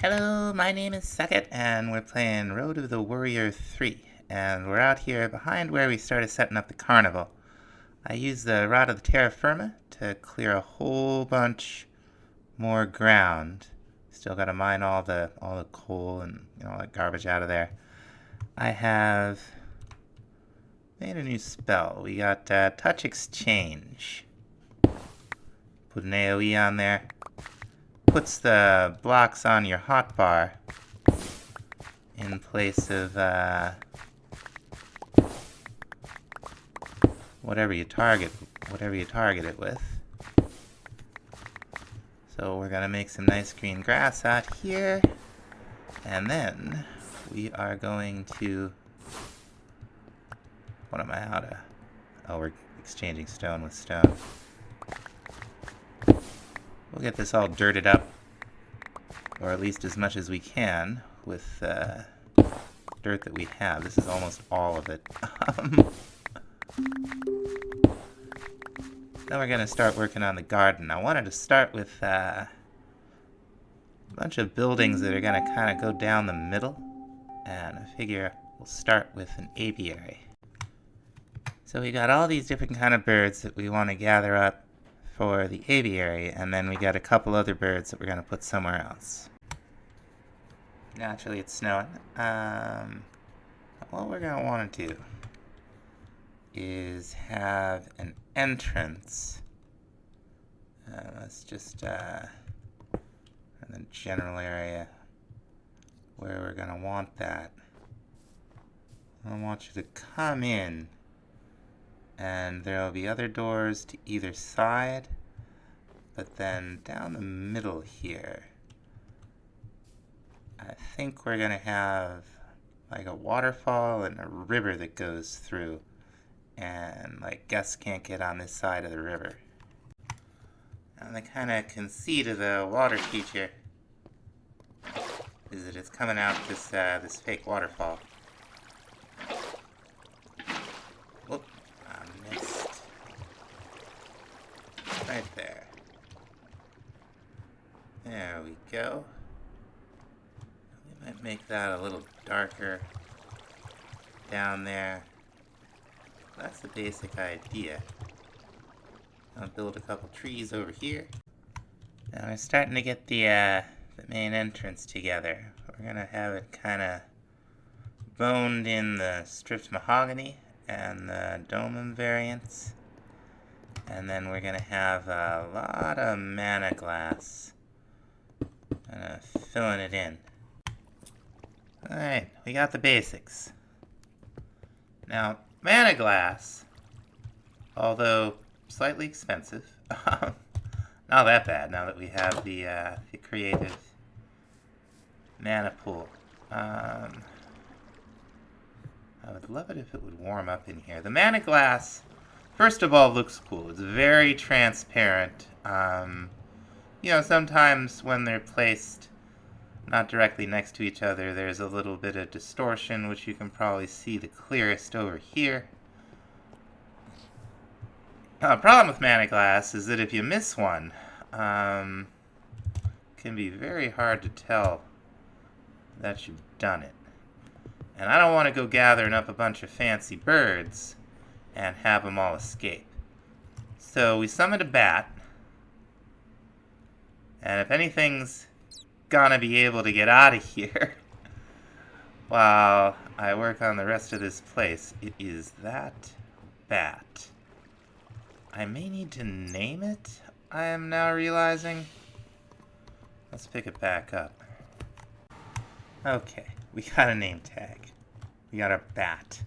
Hello, my name is Suckit, and we're playing Road of the Worrier 3. And we're out here behind where we started setting up the carnival. I used the rod of the terra firma to clear a whole bunch more ground. Still gotta mine all the coal and all that garbage out of there. I have made a new spell. We got Touch Exchange. Put an AoE on there. Puts the blocks on your hotbar in place of whatever you target it with. So we're gonna make some nice green grass out here, and then we are going to, what am I out of? Oh, we're exchanging stone with stone. We'll get this all dirted up, or at least as much as we can, with dirt that we have. This is almost all of it. Then we're going to start working on the garden. I wanted to start with a bunch of buildings that are going to kind of go down the middle, and I figure we'll start with an aviary. So we got all these different kind of birds that we want to gather up for the aviary, and then we got a couple other birds that we're going to put somewhere else. Naturally, it's snowing. What we're going to want to do is have an entrance. Let's just in the general area where we're going to want that. I want you to come in, and there will be other doors to either side, but then down the middle here, I think we're going to have like a waterfall and a river that goes through, and like guests can't get on this side of the river. And the kind of conceit of the water feature is that it's coming out this fake waterfall. Whoop. Missed. Right there. There we go. We might make that a little darker down there. That's the basic idea. I'll build a couple trees over here. Now we're starting to get the main entrance together. We're gonna have it kind of boned in the stripped mahogany and the dome variants, and then we're gonna have a lot of mana glass, filling it in. Alright, we got the basics. Now, mana glass, although slightly expensive, not that bad now that we have the creative mana pool. I would love it if it would warm up in here. The mana glass, first of all, looks cool. It's very transparent. Sometimes when they're placed not directly next to each other, there's a little bit of distortion, which you can probably see the clearest over here. Problem with mana glass is that if you miss one, it can be very hard to tell that you've done it. And I don't want to go gathering up a bunch of fancy birds and have them all escape. So we summoned a bat, and if anything's gonna be able to get out of here while I work on the rest of this place, it is that bat. I may need to name it, I am now realizing. Let's pick it back up. Okay, we got a name tag. We got our bat.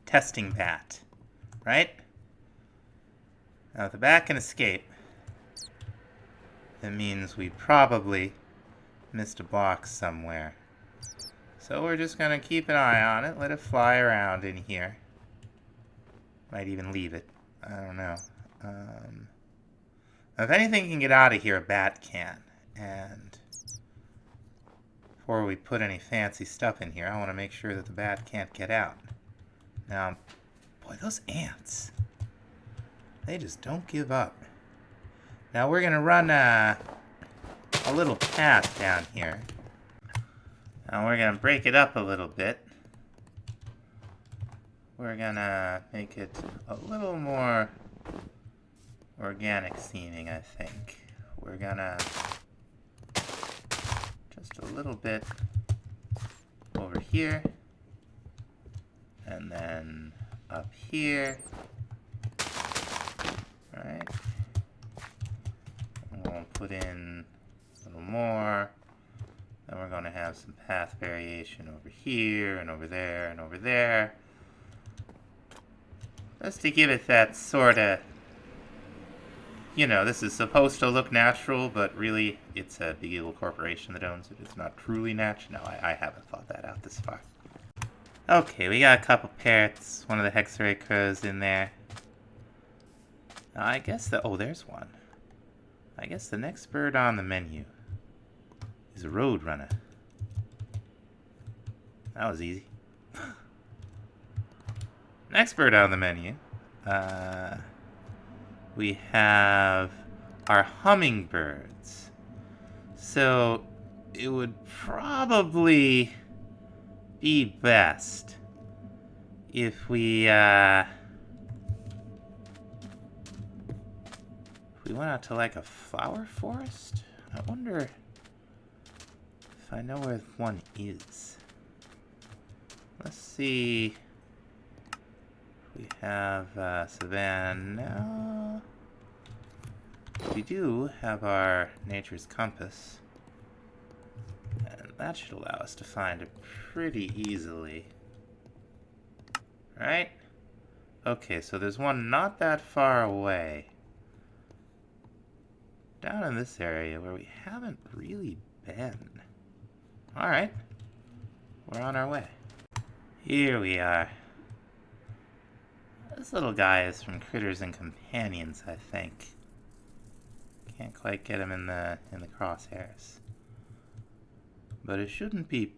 Testing bat. Right? Now, if the bat can escape, that means we probably missed a box somewhere. So we're just going to keep an eye on it, let it fly around in here. Might even leave it. I don't know. If anything can get out of here, a bat can. And before we put any fancy stuff in here, I want to make sure that the bat can't get out. Now, boy, those ants, they just don't give up. Now we're going to run a little path down here Now we're gonna break it up a little bit. We're gonna make it a little more organic seeming, I think. We're gonna just a little bit over here, and then up here. Alright. We'll put in a little more. Then we're going to have some path variation over here, and over there, and over there. Just to give it that sort of, you know, this is supposed to look natural, but really it's a big evil corporation that owns it. It's not truly natural. No, I haven't thought that out this far. Okay, we got a couple parrots, one of the hexaray crows in there. I guess oh, there's one. I guess the next bird on the menu is a roadrunner. That was easy. Next bird on the menu, we have our hummingbirds. So it would probably be best if we went out to like a flower forest. I wonder if I know where one is. Let's see. We have Savannah. We do have our nature's compass. And that should allow us to find it pretty easily. Right? Okay, so there's one not that far away. Down in this area where we haven't really been. Alright. We're on our way. Here we are. This little guy is from Critters and Companions, I think. Can't quite get him in the crosshairs. But it shouldn't be...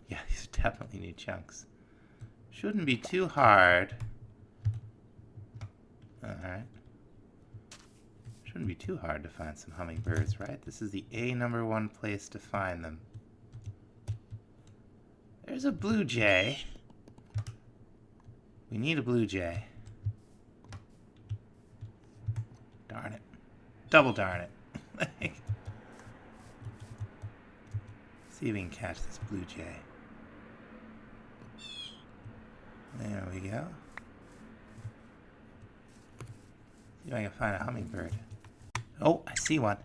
Yeah, these are definitely new chunks. Shouldn't be too hard. Alright. Shouldn't be too hard to find some hummingbirds, right? This is the #1 place to find them. There's a blue jay. We need a blue jay. Darn it. Double darn it. See if we can catch this blue jay. There we go. See if I can find a hummingbird. Oh, I see one.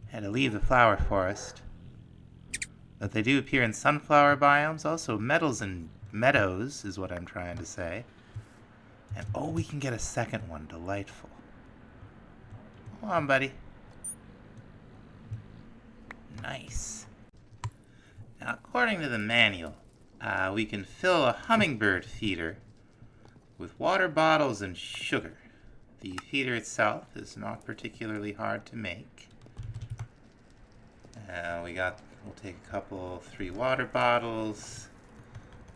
Had to leave the flower forest. But they do appear in sunflower biomes, also metals and meadows is what I'm trying to say. And oh, we can get a second one. Delightful. Come on, buddy. Nice. Now, according to the manual, we can fill a hummingbird feeder with water bottles and sugar. The feeder itself is not particularly hard to make. We'll take a couple, 3 water bottles.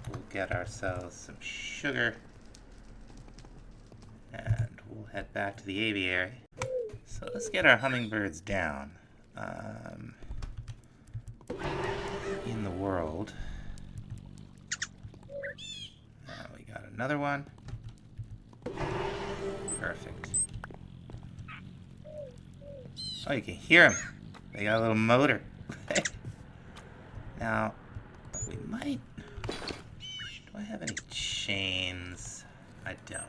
We'll get ourselves some sugar. And we'll head back to the aviary. So let's get our hummingbirds down. In the world. Now we got another one. Perfect. Oh, you can hear them. They got a little motor. Now, we might... Do I have any chains? I don't.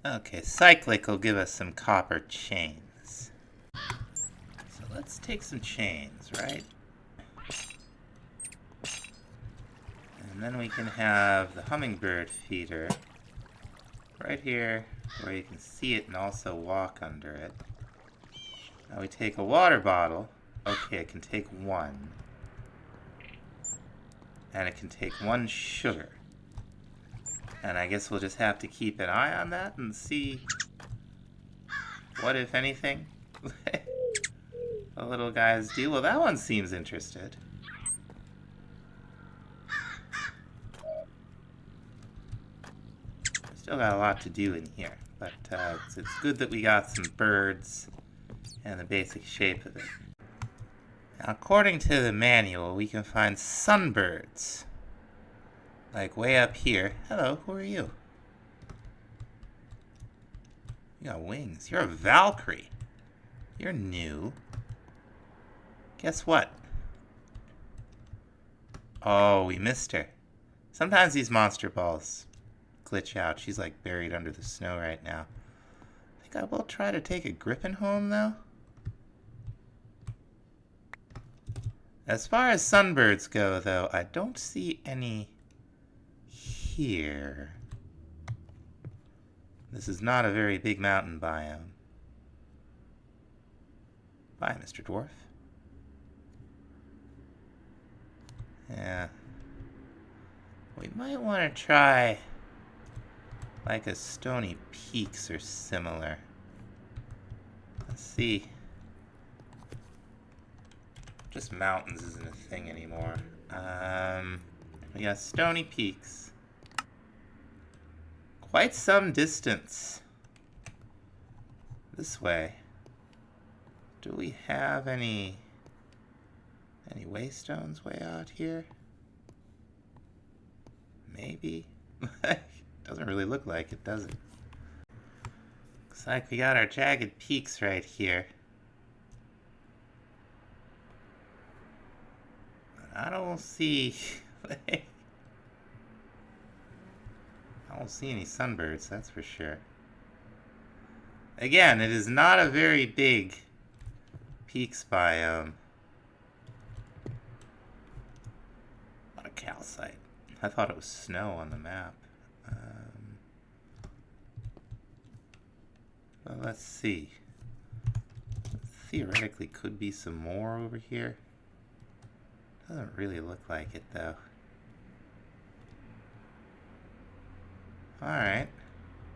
Okay, cyclic will give us some copper chains. So let's take some chains, right? And then we can have the hummingbird feeder right here where you can see it and also walk under it. Now we take a water bottle. Okay, it can take 1. And it can take 1 sugar. And I guess we'll just have to keep an eye on that and see what, if anything, the little guys do. Well, that one seems interested. Still got a lot to do in here, but it's good that we got some birds and the basic shape of it. Now, according to the manual, we can find sunbirds. Like way up here. Hello, who are you? You got wings. You're a Valkyrie. You're new. Guess what? Oh, we missed her. Sometimes these monster balls glitch out. She's like buried under the snow right now. I think I will try to take a griffin home, though. As far as sunbirds go, though, I don't see any here. This is not a very big mountain biome. Bye, Mr. Dwarf. Yeah. We might want to try like a Stony Peaks or similar. Let's see. Just mountains isn't a thing anymore. We got Stony Peaks. Quite some distance this way. Do we have any waystones way out here? Maybe. Doesn't really look like it, does it? Looks like we got our jagged peaks right here. But I don't see I don't see any sunbirds, that's for sure. Again, it is not a very big peaks biome. A lot of calcite. I thought it was snow on the map. Well, let's see. Theoretically, could be some more over here. Doesn't really look like it, though. Alright.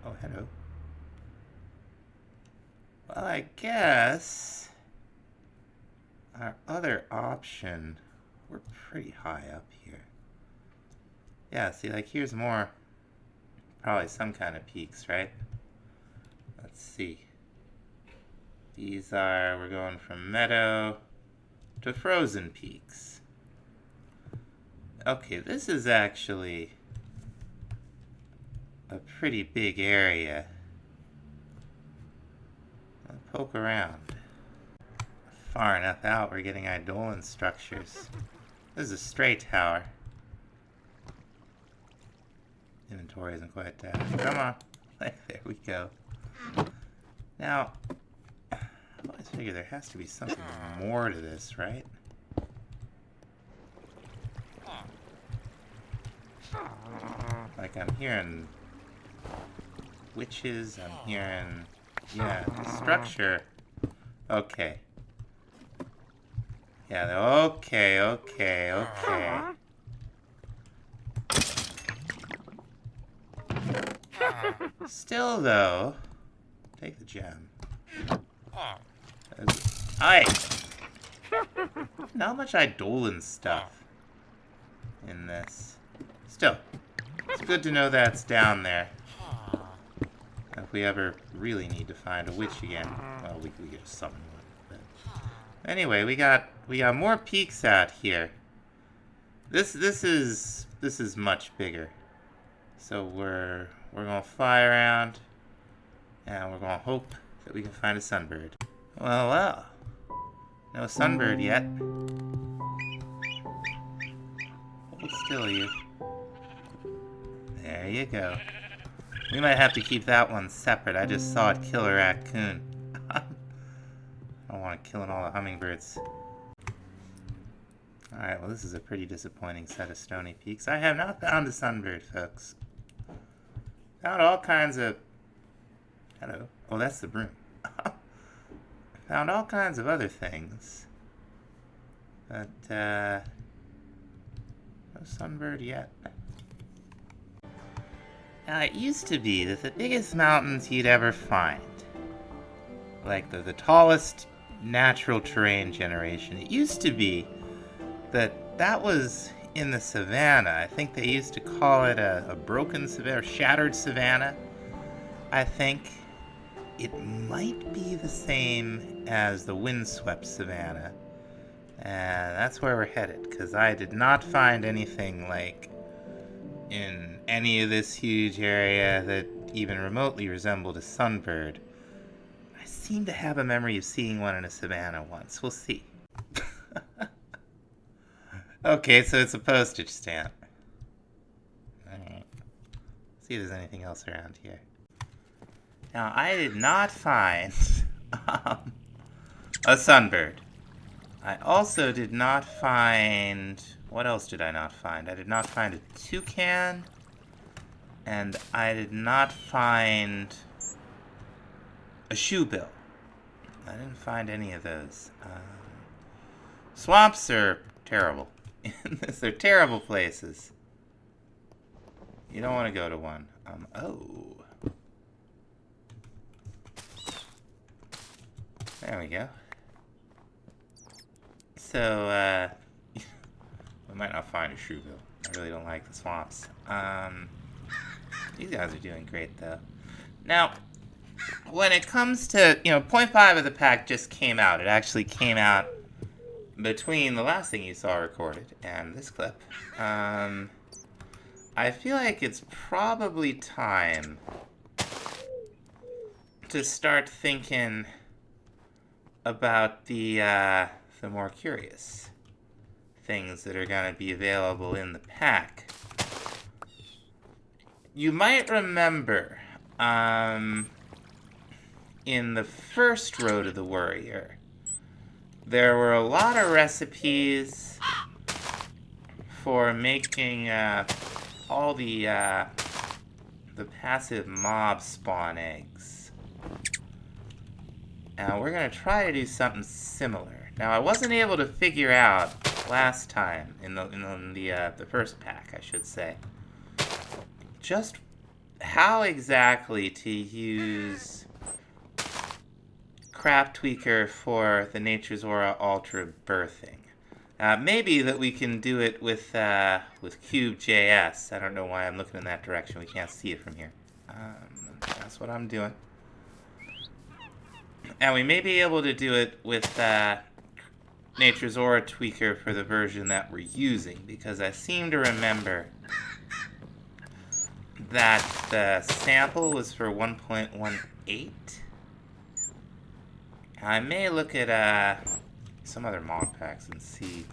Oh, hello. Well, I guess our other option, we're pretty high up here. Yeah, see, like here's more, probably some kind of peaks, right? Let's see. These are, we're going from meadow to frozen peaks. Okay, this is actually a pretty big area. I'll poke around. Far enough out, we're getting Eidolon structures. This is a stray tower. Inventory isn't quite down. Come on. There we go. Now, I always figure there has to be something more to this, right? Like I'm hearing witches, I'm hearing, yeah, structure. Okay. Yeah, okay. Still, though, take the gem. Not much Eidolon stuff in this. Still, it's good to know that's down there. If we ever really need to find a witch again, well, we could just summon one. But anyway, we got more peaks out here. This is much bigger. So we're gonna fly around, and we're gonna hope that we can find a sunbird. Well, no sunbird yet. Hold still, you. There you go. We might have to keep that one separate. I just saw it kill a raccoon. I don't want it killing all the hummingbirds. Alright, well this is a pretty disappointing set of stony peaks. I have not found a sunbird, folks. Found all kinds of... Hello. Oh, that's the broom. Found all kinds of other things. But, no sunbird yet. Now, it used to be that the biggest mountains you'd ever find, like the tallest natural terrain generation, it used to be that was in the savanna. I think they used to call it a broken savanna, or shattered savanna. I think it might be the same as the windswept savanna. And that's where we're headed, because I did not find anything like in any of this huge area that even remotely resembled a sunbird. I seem to have a memory of seeing one in a savanna once. We'll see. Okay, so it's a postage stamp. Alright. See if there's anything else around here. Now, I did not find a sunbird. I also did not find... What else did I not find? I did not find a toucan. And I did not find a shoebill. I didn't find any of those. Swamps are terrible. They're terrible places. You don't want to go to one. Oh. There we go. So, we might not find a shoebill. I really don't like the swamps. These guys are doing great, though. Now, when it comes to, 0.5 of the pack just came out. It actually came out between the last thing you saw recorded and this clip. I feel like it's probably time to start thinking about the more curious things that are going to be available in the pack. You might remember, in the first Road of the Worrier, there were a lot of recipes for making all the passive mob spawn eggs. Now we're going to try to do something similar. Now I wasn't able to figure out last time in the first pack, I should say, just how exactly to use Crap Tweaker for the Nature's Aura Ultra birthing. Maybe that we can do it with Cube.js. I don't know why I'm looking in that direction. We can't see it from here. That's what I'm doing. And we may be able to do it with Nature's Aura Tweaker for the version that we're using, because I seem to remember that the sample was for 1.18. I may look at some other mod packs and see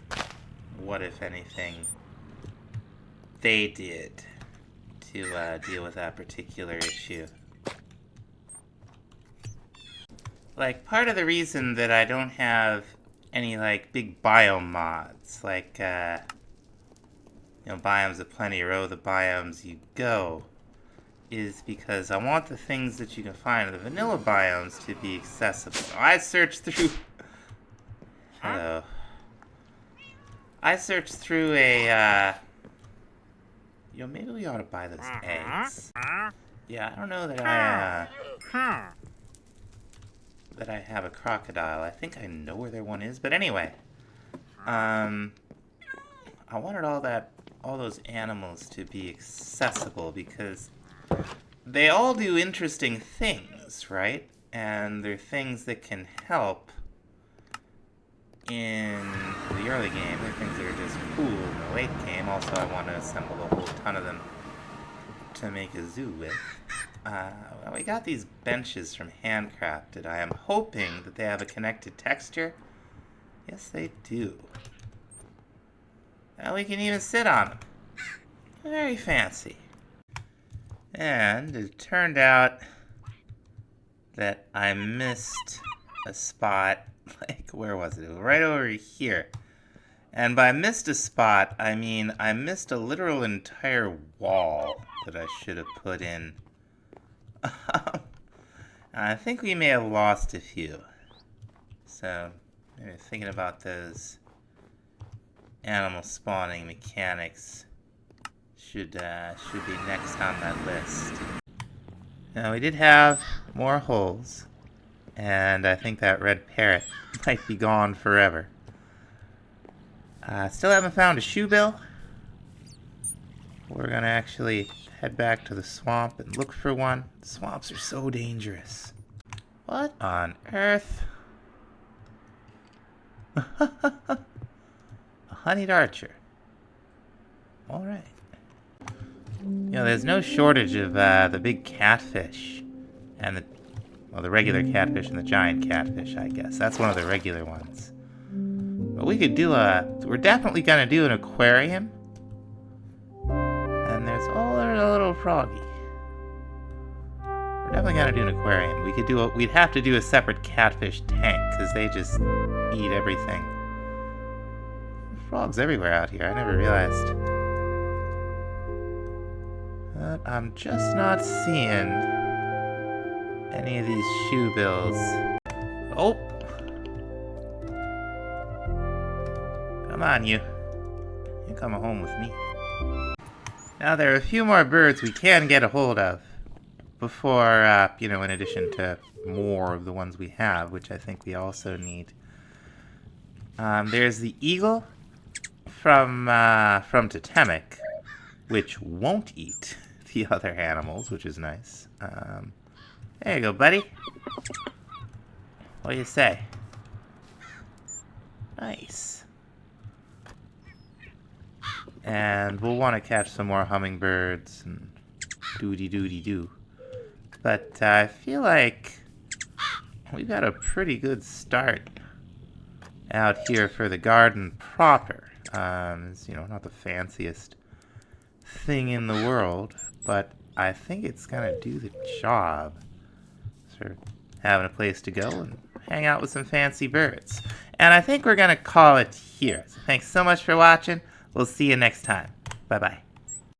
what, if anything, they did to deal with that particular issue. Like, part of the reason that I don't have any, like, big biome mods, like, biomes of plenty, or the biomes you go, is because I want the things that you can find in the vanilla biomes to be accessible. I searched through... Hello. I searched through a, maybe we ought to buy those eggs. Yeah, I don't know that I have a crocodile. I think I know where their one is, but anyway. I wanted all those animals to be accessible because they all do interesting things, right? And they're things that can help in the early game. They're things that are just cool in the late game. Also, I want to assemble a whole ton of them to make a zoo with. Well, we got these benches from Handcrafted. I am hoping that they have a connected texture. Yes, they do. Now we can even sit on them. Very fancy. And it turned out that I missed a spot. Like, where was it? It was right over here. And by missed a spot, I mean I missed a literal entire wall that I should have put in. I think we may have lost a few. So, maybe thinking about those animal spawning mechanics should be next on that list. Now, we did have more holes, and I think that red parrot might be gone forever. Still haven't found a shoebill. We're gonna actually head back to the swamp and look for one. Swamps are so dangerous. What on earth? honeyed archer. Alright. You know, there's no shortage of the big catfish. And the regular catfish and the giant catfish, I guess. That's one of the regular ones. But we could do we're definitely gonna do an aquarium. And there's a little froggy. We're definitely gonna do an aquarium. We'd have to do a separate catfish tank, because they just eat everything. Frogs everywhere out here, I never realized. But I'm just not seeing any of these shoe bills. Oh! Come on, you. You're coming home with me. Now, there are a few more birds we can get a hold of before, you know, in addition to more of the ones we have, which I think we also need. There's the eagle from Totemic, which won't eat the other animals, which is nice. There you go, buddy. What do you say? Nice. And we'll want to catch some more hummingbirds and doody-doody-doo. But I feel like we've got a pretty good start out here for the garden proper. It's, you know, not the fanciest thing in the world, but I think it's gonna do the job. Sort of having a place to go and hang out with some fancy birds. And I think we're gonna call it here. So thanks so much for watching. We'll see you next time. Bye-bye.